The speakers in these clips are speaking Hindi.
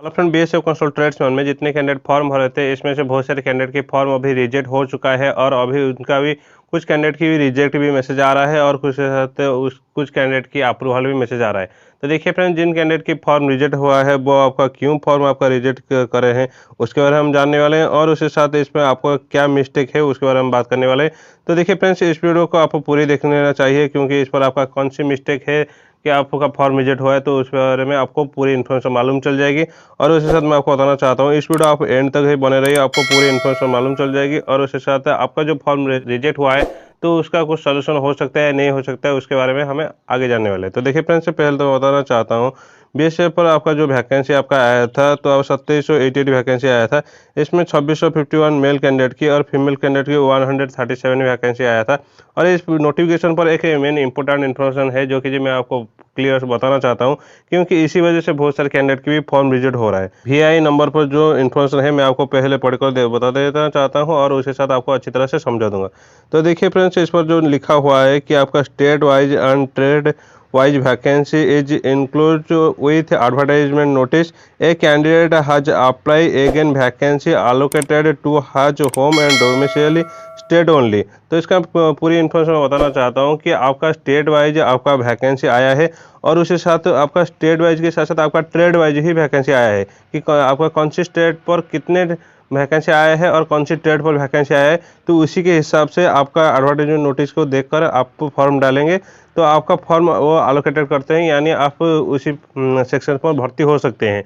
Hello friend, BSF console tradesman में जितने कैंडिडेट फॉर्म भरे थे इसमें से बहुत सारे कैंडिडेट की फॉर्म अभी रिजेक्ट हो चुका है और अभी उनका भी कुछ कैंडिडेट की भी रिजेक्ट भी मैसेज आ रहा है और कुछ कैंडिडेट की अप्रूवल भी मैसेज आ रहा है। तो देखिए फ्रेंड, जिन कैंडिडेट की फॉर्म रिजेक्ट हुआ है वो आपका क्यों फॉर्म आपका रिजेक्ट करे हैं उसके बारे में हम जानने वाले हैं और उसके साथ इसमें आपको क्या मिस्टेक है उसके बारे में बात करने वाले हैं। तो देखिए फ्रेंड्स, इस वीडियो को आपको पूरी देख लेना चाहिए क्योंकि इस पर आपका कौन सी मिस्टेक है कि आपका फॉर्म रिजेक्ट हुआ है तो उस बारे में आपको पूरी इन्फॉर्मेशन मालूम चल जाएगी। और उसके साथ मैं आपको बताना चाहता हूँ, इस वीडियो आप एंड तक ही बने रहिए, आपको पूरी इन्फॉर्मेशन मालूम चल जाएगी। और उसके साथ आपका जो फॉर्म रिजेक्ट हुआ है तो उसका कुछ सोल्यूशन हो सकता है नहीं हो सकता है उसके बारे में हमें आगे जानने वाले हैं। तो देखिए फ्रेंड्स, से पहले तो मैं बताना चाहता हूँ, बीएसएफ पर आपका जो वैकेंसी आपका आया था तो अब 2788 वैकेंसी आया था। इसमें 2651 मेल कैंडिडेट की और फीमेल कैंडिडेट की 137 वैकेंसी आया था। और इस नोटिफिकेशन पर एक मेन इंपॉर्टेंट इन्फॉर्मेशन है जो कि जी मैं आपको क्लियर से बताना चाहता हूँ क्योंकि इसी वजह से बहुत सारे कैंडिडेट की भी फॉर्म रिजेक्ट हो रहा है। वीआई नंबर पर जो इन्फॉर्मेशन है मैं आपको पहले पढ़कर बता देना चाहता हूँ और उसके साथ आपको अच्छी तरह से समझा दूंगा। तो देखिए फ्रेंड्स, इस पर जो लिखा हुआ है कि आपका state wise and trade wise vacancy is include with advertisement notice a candidate has apply again vacancy allocated to his home and domicile state only. तो इसका पूरी इन्फॉर्मेशन बताना चाहता हूँ कि आपका स्टेट वाइज आपका वैकेंसी आया है और उसके साथ आपका स्टेट वाइज के साथ साथ आपका ट्रेड वाइज ही वैकेंसी आया है कि आपका कौन सी स्टेट पर कितने वैकेंसी आया है और कौन सी ट्रेड पर वैकेंसी आया है। तो उसी के हिसाब से आपका एडवर्टाइजमेंट नोटिस को देखकर आप फॉर्म डालेंगे तो आपका फॉर्म वो अलोकेटेड करते हैं, यानी आप उसी सेक्शन पर भर्ती हो सकते हैं,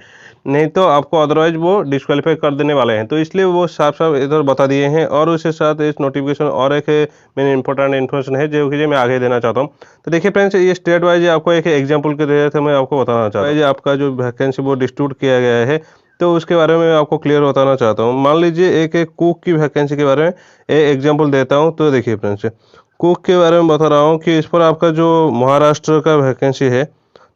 नहीं तो आपको अदरवाइज वो डिस्क्वालीफाई कर देने वाले हैं। तो इसलिए वो साफ साफ इधर बता दिए हैं। और उसके साथ इस नोटिफिकेशन और एक मेन इंपॉर्टेंट इन्फॉर्मेशन है जो कि मैं आगे देना चाहता हूँ। तो देखिए फ्रेंड्स, ये स्टेट वाइज आपको एक एग्जाम्पल के जरिए से मैं आपको बताना चाहता हूँ। आपका जो वैकेंसी वो डिस्ट्रीब्यूट किया गया है तो उसके बारे में आपको क्लियर बताना चाहता हूँ। मान लीजिए एक एक कुक की वैकेंसी के बारे में एग्जाम्पल देता हूँ। तो देखिए फ्रेंड्स, कुक के बारे में बता रहा हूँ कि इस पर आपका जो महाराष्ट्र का वैकेंसी है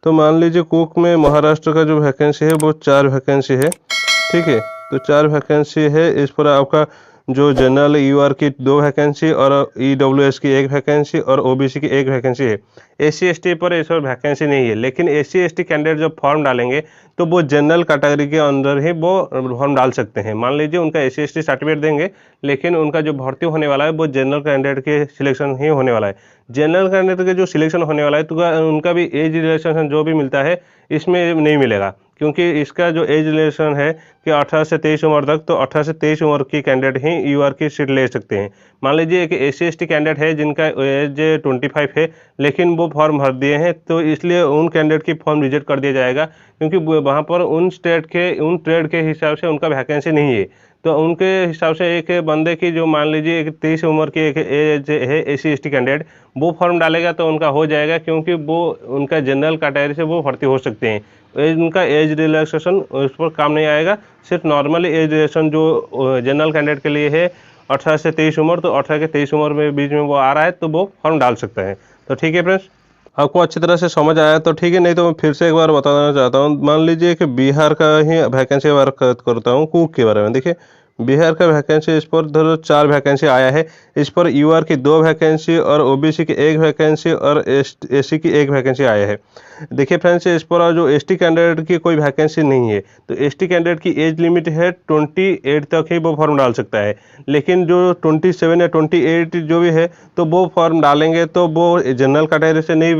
तो मान लीजिए कुक में महाराष्ट्र का जो वैकेंसी है वो 4 वैकेंसी है। ठीक है, तो 4 वैकेंसी है। इस पर आपका जो जनरल यूआर की 2 वैकेंसी और ईडब्ल्यूएस की 1 वैकेंसी और ओबीसी की 1 वैकेंसी है। एससी एसटी पर इस पर वैकेंसी नहीं है, लेकिन एससी एसटी कैंडिडेट जब फॉर्म डालेंगे तो वो जनरल कैटेगरी के अंदर ही वो फॉर्म डाल सकते हैं। मान लीजिए उनका एससी एसटी सर्टिफिकेट देंगे लेकिन उनका जो भर्ती होने वाला है वो जनरल कैंडिडेट के सिलेक्शन ही होने वाला है। जनरल कैंडिडेट के जो सिलेक्शन होने वाला है तो उनका भी एज रिलैक्सेशन जो भी मिलता है इसमें नहीं मिलेगा क्योंकि इसका जो एज रिलेशन है कि 18 से 23 उम्र तक, तो 18 से 23 उम्र की कैंडिडेट ही यूआर की सीट ले सकते हैं। मान लीजिए एक एससी एसटी कैंडिडेट है जिनका एज 25 है लेकिन वो फॉर्म भर दिए हैं तो इसलिए उन कैंडिडेट की फॉर्म रिजेक्ट कर दिया जाएगा क्योंकि वहाँ पर उन ट्रेड के हिसाब से उनका वैकेंसी नहीं है। तो उनके हिसाब से एक बंदे की जो मान लीजिए एक 23 उम्र की एक एज है एससी एसटी कैंडिडेट, वो फॉर्म डालेगा तो उनका हो जाएगा क्योंकि वो उनका जनरल कैटेगरी से वो भर्ती हो सकते हैं। उनका एज रिलैक्सेशन उस पर काम नहीं आएगा, सिर्फ नॉर्मल एज रिलैक्सेशन जो जनरल कैंडिडेट के लिए है 18 से 23 उम्र, तो 18 के 23 उम्र में बीच में वो आ रहा है तो वो फॉर्म डाल सकता है। तो ठीक है फ्रेंड्स, आपको अच्छी तरह से समझ आया तो ठीक है, नहीं तो मैं फिर से एक बार बताना चाहता हूँ। मान लीजिए कि बिहार का ही वैकेंसी करता हूँ कुक के बारे में। देखिए बिहार का वैकेंसी इस पर धरो 4 वैकेंसी आया है। इस पर यूआर की 2 वैकेंसी और ओबीसी की 1 वैकेंसी और एससी की 1 वैकेंसी आया है। देखिए फ्रेंड्स, इस पर जो एसटी कैंडिडेट की कोई वैकेंसी नहीं है तो एसटी कैंडिडेट की एज लिमिट है 28 तक ही वो फॉर्म डाल सकता है। लेकिन जो 27 या 28 जो भी है तो वो फॉर्म डालेंगे तो वो जनरल कैटेगरी से नहीं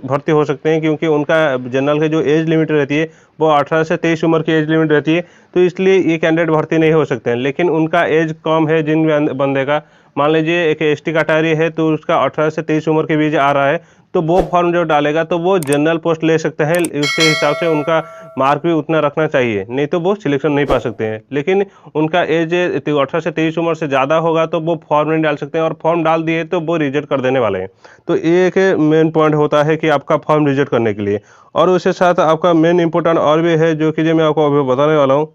भर्ती हो सकते हैं क्योंकि उनका जनरल की जो एज लिमिट रहती है वो 18 से 23 उम्र की एज लिमिट रहती है। तो इसलिए ये कैंडिडेट भर्ती नहीं हो सकते हैं। लेकिन उनका एज कम है जिन बंदे का, मान लीजिए एक एसटी कैटेगरी है तो उसका 18 से 23 उम्र के बीच आ रहा है तो वो फॉर्म जो डालेगा तो वो जनरल पोस्ट ले सकते हैं। उसके हिसाब से उनका मार्क भी उतना रखना चाहिए, नहीं तो वो सिलेक्शन नहीं पा सकते हैं। लेकिन उनका एज 18 से 23 उम्र से ज़्यादा होगा तो वो फॉर्म नहीं डाल सकते हैं और फॉर्म डाल दिए तो वो रिजेक्ट कर देने वाले हैं। तो ये एक मेन पॉइंट होता है कि आपका फॉर्म रिजेक्ट करने के लिए। और उसके साथ आपका मेन इंपॉर्टेंट और भी है जो कि जो मैं आपको अभी बताने वाला हूँ।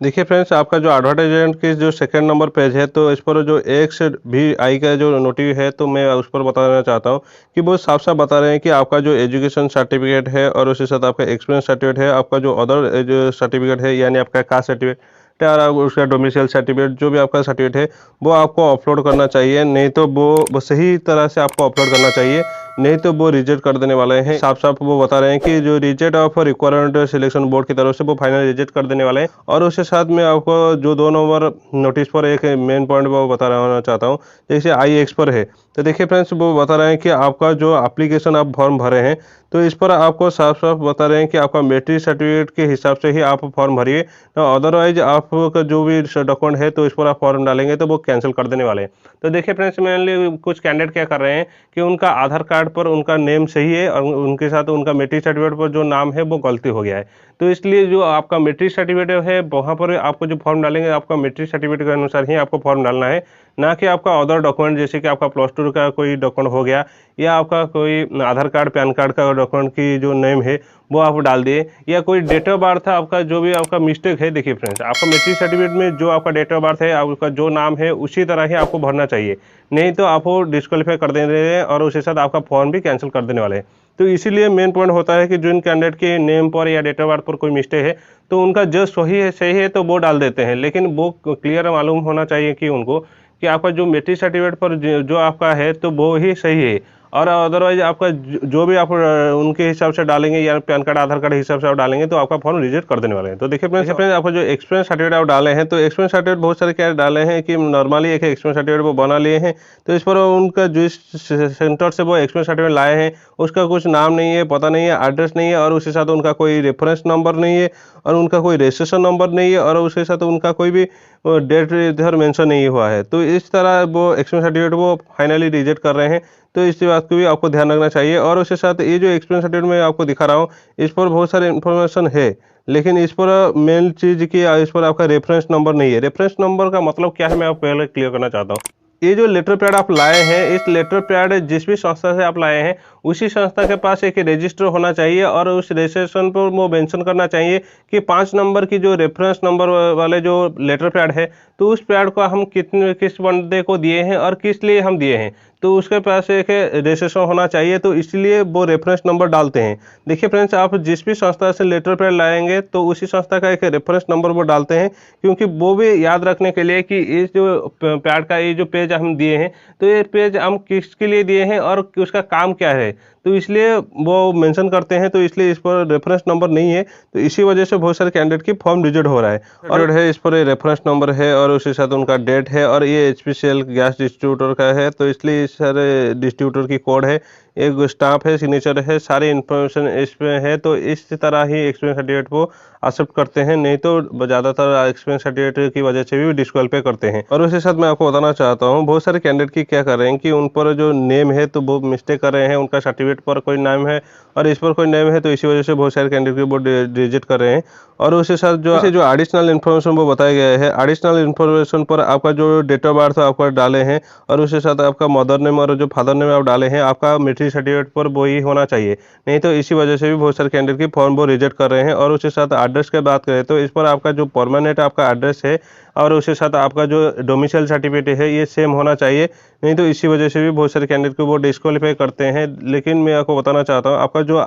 देखिए फ्रेंड्स, आपका जो एडवर्टाइजमेंट की जो सेकंड नंबर पेज है तो इस पर जो एक्स भी आई का जो नोटिस है तो मैं उस पर बताना चाहता हूँ कि वो साफ साफ बता रहे हैं कि आपका जो एजुकेशन सर्टिफिकेट है और उसके साथ आपका एक्सपीरियंस सर्टिफिकेट है, आपका जो अदर जो सर्टिफिकेट है यानी आपका कास्ट सर्टिफिकेट और उसका डोमिसाइल सर्टिफिकेट जो भी आपका सर्टिफिकेट है वो आपको अपलोड करना चाहिए, नहीं तो वो सही तरह से आपको अपलोड करना चाहिए। नहीं तो वो रिजेक्ट कर देने वाले हैं। साफ साफ वो बता रहे हैं कि जो reject of requirement selection board की तरफ से वो फाइनल रिजेक्ट कर देने वाले हैं। और उसके साथ में आपको जो 2 नंबर नोटिस पर एक मेन पॉइंट वो बता रहना चाहता हूँ, जैसे IX पर है। तो देखिए फ्रेंड्स, वो बता रहे हैं कि आपका जो एप्लीकेशन आप फॉर्म भरे हैं, तो इस पर आपको साफ साफ बता रहे हैं कि आपका मैट्रिक सर्टिफिकेट के हिसाब से ही आप फॉर्म भरिए, अदरवाइज आपका जो भी डॉक्यूमेंट है तो इस पर आप फॉर्म डालेंगे तो वो कैंसिल कर देने वाले हैं। तो देखिए फ्रेंड्स, मेनली कुछ कैंडिडेट क्या कर रहे हैं कि उनका आधार कार्ड पर उनका नेम सही है और उनके साथ उनका मैट्रिक सर्टिफिकेट पर जो नाम है वो गलती हो गया है। तो इसलिए जो आपका मैट्रिक सर्टिफिकेट है वहाँ पर आपको जो फॉर्म डालेंगे, आपका मैट्रिक सर्टिफिकेट के अनुसार ही आपको फॉर्म डालना है, ना कि आपका अदर डॉक्यूमेंट, जैसे कि आपका +2 का कोई डॉक्यूमेंट हो गया या आपका कोई आधार कार्ड पैन कार्ड का डॉक्यूमेंट की जो नेम है वो आप डाल दिए, या कोई डेट ऑफ बर्थ था आपका, जो भी आपका मिस्टेक है। देखिए फ्रेंड्स, आपका मैट्रिक सर्टिफिकेट में जो आपका डेट ऑफ बर्थ है, आपका जो नाम है उसी तरह ही आपको भरना चाहिए, नहीं तो आपको डिस्क्वालीफाई कर देंगे और उसके साथ आपका फॉर्म भी कैंसिल कर देने वाले हैं। तो इसीलिए मेन पॉइंट होता है कि जिन कैंडिडेट के नेम पर या डेट ऑफ बर्थ पर कोई मिस्टेक है तो उनका जो सही है तो वो डाल देते हैं, लेकिन वो क्लियर मालूम होना चाहिए कि उनको कि आपका जो मैट्रिक सर्टिफिकेट पर जो आपका है तो वो ही सही है, और अदरवाइज आपका जो भी आप उनके हिसाब से डालेंगे या पैन कार्ड आधार कार्ड हिसाब से आप डालेंगे तो आपका फॉर्म रिजेक्ट कर देने वाले हैं। तो देखिए फ्रेंड्स, आपका जो एक्सपीरियंस सर्टिफिकेट आप डाले हैं, तो एक्सपीरियंस सर्टिफिकेट बहुत सारे क्या डाले हैं कि नॉर्मली एक एक्सपीरियंस सर्टिफिकेट वो बना लिए हैं, तो इस पर उनका जो सेंटर से वो एक्सपीरियंस सर्टिफिकेट लाए हैं उसका कुछ नाम नहीं है, पता नहीं है, एड्रेस नहीं है, और उसके साथ उनका कोई रेफरेंस नंबर नहीं है, और उनका कोई रजिस्ट्रेशन नंबर नहीं है, और उसके साथ उनका कोई भी डेट इधर मेंशन नहीं हुआ है। तो इस तरह वो एक्सपीरियंस सर्टिफिकेट वो फाइनली रिजेक्ट कर रहे हैं। तो इस बात को भी आपको ध्यान रखना चाहिए। और उसके साथ ये जो एक्सपीरियंस सर्टिफिकेट मैं आपको दिखा रहा हूँ, इस पर बहुत सारे इन्फॉर्मेशन है, लेकिन इस पर मेन चीज़ की इस पर आपका रेफरेंस नंबर नहीं है। रेफरेंस नंबर का मतलब क्या है, मैं आपको पहले क्लियर करना चाहता हूँ। ये जो लेटर पैड आप लाए हैं, इस लेटर पैड जिस भी संस्था से आप लाए हैं उसी संस्था के पास एक रजिस्टर होना चाहिए, और उस रजिस्ट्रेशन पर वो मेंशन करना चाहिए कि 5 नंबर की जो रेफरेंस नंबर वाले जो लेटर पैड है, तो उस पैड को हम किस बंदे को दिए हैं और किस लिए हम दिए हैं, तो उसके पास एक रजिस्ट्रेशन होना चाहिए, तो इसलिए वो रेफरेंस नंबर डालते हैं। देखिए फ्रेंड्स, आप जिस भी संस्था से लेटर पैड लाएंगे तो उसी संस्था का एक रेफरेंस नंबर वो डालते हैं, क्योंकि वो भी याद रखने के लिए कि इस जो पैड का ये जो पेज हम दिए हैं तो ये पेज हम किसके लिए दिए हैं और उसका काम क्या है, तो इसलिए वो मेंशन करते हैं। तो इसलिए इस पर रेफरेंस नंबर नहीं है, तो इसी वजह से बहुत सारे कैंडिडेट की फॉर्म रिजेक्ट हो रहा है। और है इस पर रेफरेंस नंबर है और उसके साथ उनका डेट है, और ये HPCL गैस डिस्ट्रीब्यूटर का है, तो इसलिए सारे डिस्ट्रीब्यूटर की कोड है, एक स्टाम्प है, सिग्नेचर है, सारी इन्फॉर्मेशन इसमें है। तो इस तरह ही एक्सपीरियंस सर्टिफिकेट को एक्सेप्ट करते हैं, नहीं तो ज़्यादातर एक्सपीरियंस सर्टिफिकेट की वजह से भी डिस्क्वालीफाई करते हैं। और उसके साथ मैं आपको बताना चाहता हूँ, बहुत सारे कैंडिडेट की क्या कर रहे हैं कि उन पर जो नेम है तो वो मिस्टेक कर रहे हैं, उनका सर्टिफिकेट पर कोई नाम है और इस पर कोई नेम है, तो इसी वजह से बहुत सारे कैंडिडेट की वो रिजेक्ट कर रहे हैं। और उसके साथ जो एडिशनल इन्फॉर्मेशन वो बताया गया है, एडिशनल इन्फॉर्मेशन पर आपका जो डेट ऑफ बर्थ आपका डाले हैं और उसके साथ आपका मदर नेम और जो फादर नेम आप डाले हैं, आपका मैट्रिक सर्टिफिकेट पर वो ही होना चाहिए, नहीं तो इसी वजह से भी बहुत सारे कैंडिडेट की फॉर्म वो रिजेक्ट कर रहे हैं। और उसके साथ एड्रेस की बात करें तो इस पर आपका जो परमानेंट आपका एड्रेस है और उसके साथ आपका जो डोमिसाइल सर्टिफिकेट है ये सेम होना चाहिए, नहीं तो इसी वजह से भी बहुत सारे कैंडिडेट को वो डिस्क्वालीफाई करते हैं। लेकिन मैं आपको बताना चाहता हूँ, आपका जो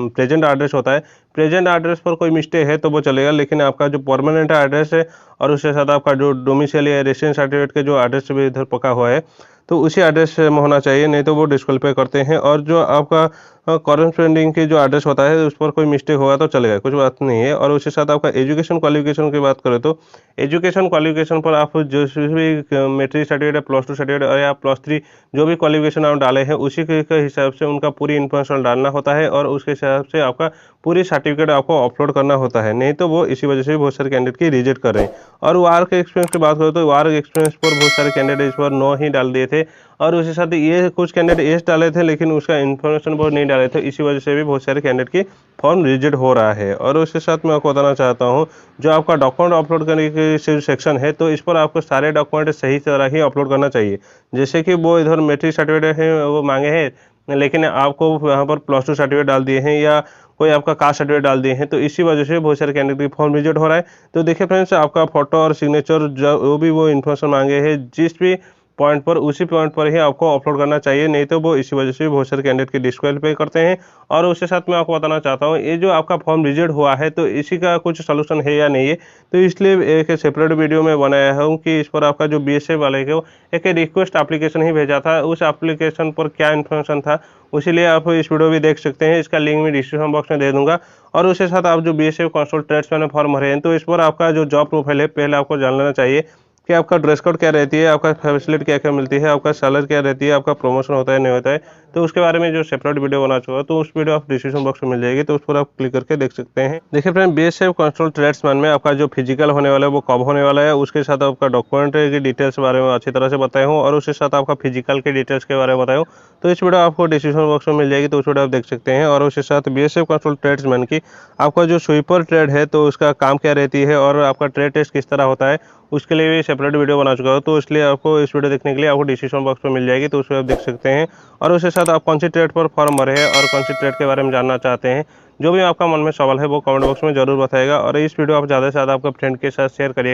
प्रेजेंट एड्रेस होता है, प्रेजेंट एड्रेस पर कोई मिस्टेक है तो वो चलेगा, लेकिन आपका जो परमानेंट एड्रेस है और उसके साथ आपका जो डोमिसाइल या रेसिडेंस सर्टिफिकेट के जो एड्रेस भी इधर पका हुआ है तो उसी एड्रेस में होना चाहिए, नहीं तो वो डिस्क्वालीफाई करते हैं। और जो आपका कॉरेस्पॉन्डिंग की जो एड्रेस होता है उस पर कोई मिस्टेक होगा तो चलेगा, कुछ बात नहीं है। और उसके साथ आपका एजुकेशन क्वालिफिकेशन की बात करें तो एजुकेशन क्वालिफिकेशन पर आप जो भी मैट्रिक सर्टिफिकेट है, +2 सर्टिफिकेट और या +3 जो भी क्वालिफिकेशन आप डाले हैं उसी के हिसाब से उनका पूरी इन्फॉर्मेशन डालना होता है, और उसके हिसाब से आपका पूरी सर्टिफिकेट आपको अपलोड करना होता है, नहीं तो वो इसी वजह से भी बहुत सारे कैंडिडेट की रिजेक्ट कर रहे हैं। और वर्क एक्सपीरियंस की बात करें तो वर्क एक्सपीरियंस पर बहुत सारे कैंडिडेट इस पर 9 ही डाल दिए थे, और उसके साथ ये कुछ कैंडिडेट एस डाले थे लेकिन उसका इन्फॉर्मेशन वो नहीं डाले थे, इसी वजह से भी बहुत सारे कैंडिडेट की फॉर्म रिजेक्ट हो रहा है। और उसके साथ मैं आपको बताना चाहता हूँ, जो आपका डॉक्यूमेंट अपलोड करने के सेक्शन है तो इस पर आपको सारे डॉक्यूमेंट सही तरह ही अपलोड करना चाहिए। जैसे कि वो इधर मैट्रिक सर्टिफिकेट है वो मांगे हैं, लेकिन आपको यहाँ पर +2 सर्टिफिकेट डाल दिए हैं या कोई आपका कास्ट सर्टिफिकेट डाल दिए हैं, तो इसी वजह से बहुत सारे कैंडिडेट की फॉर्म रिजेक्ट हो रहा है। तो देखिए फ्रेंड्स, आपका फोटो और सिग्नेचर जो भी वो इन्फॉर्मेशन मांगे हैं, जिस भी पॉइंट पर, उसी पॉइंट पर ही आपको अपलोड करना चाहिए, नहीं तो वो इसी वजह से भी बहुत सारे कैंडिडेट की डिस्क्वालीफाई करते हैं। और उसके साथ मैं आपको बताना चाहता हूँ, ये जो आपका फॉर्म रिजेक्ट हुआ है तो इसी का कुछ सलूशन है या नहीं है, तो इसलिए एक सेपरेट वीडियो में बनाया हूँ कि इस पर आपका जो बीएसएफ वाले को एक रिक्वेस्ट एप्लीकेशन ही भेजा था, उस एप्लीकेशन पर क्या इन्फॉर्मेशन था, उसीलिए आप इस वीडियो भी देख सकते हैं। इसका लिंक मैं डिस्क्रिप्शन बॉक्स में दे दूंगा। और उसके साथ आप जो बीएसएफ कांस्टेबल ट्रेड्समैन फॉर्म भरे हैं, तो इस पर आपका जो जॉब प्रोफाइल है पहले आपको जान लेना चाहिए कि आपका ड्रेस कोड क्या रहती है, आपका फैसिलिटी क्या क्या मिलती है, आपका सैलरी क्या रहती है, आपका प्रमोशन होता है नहीं होता है, तो उसके बारे में जो सेपरेट वीडियो बना चुका है, तो उस वीडियो आप डिस्क्रिप्शन बॉक्स में मिल जाएगी, तो उस पर आप क्लिक करके देख सकते हैं। देखिए फ्रेंड, बीएसएफ कांस्टेबल ट्रेड्समैन में आपका जो फिजिकल होने वाला है वो कब होने वाला है, उसके साथ आपका डॉक्यूमेंट की डिटेल्स के बारे में अच्छी तरह से बताया हूँ, और उसके साथ आपका फिजिकल के डिटेल्स के बारे में बताया हूँ, तो इस वीडियो आपको डिस्क्रिप्शन बॉक्स में मिल जाएगी, तो उस वीडियो आप देख सकते हैं। और उसके साथ बीएसएफ कांस्टेबल ट्रेड्समैन की आपका जो स्वीपर ट्रेड है, तो उसका काम क्या रहती है और आपका ट्रेड टेस्ट किस तरह होता है, उसके लिए भी सेपरेट वीडियो बना चुका हूँ, तो इसलिए आपको इस वीडियो देखने के लिए आपको डिस्क्रिप्शन बॉक्स में मिल जाएगी, तो उसमें आप देख सकते हैं। और उसके साथ आप कौन सी ट्रेड पर फॉर्म भरे हैं और कौन सी ट्रेड के बारे में जानना चाहते हैं, जो भी आपका मन में सवाल है वो कमेंट बॉक्स में जरूर बताएगा। और इस वीडियो आप ज़्यादा से ज़्यादा आपके फ्रेंड के साथ शेयर करिए।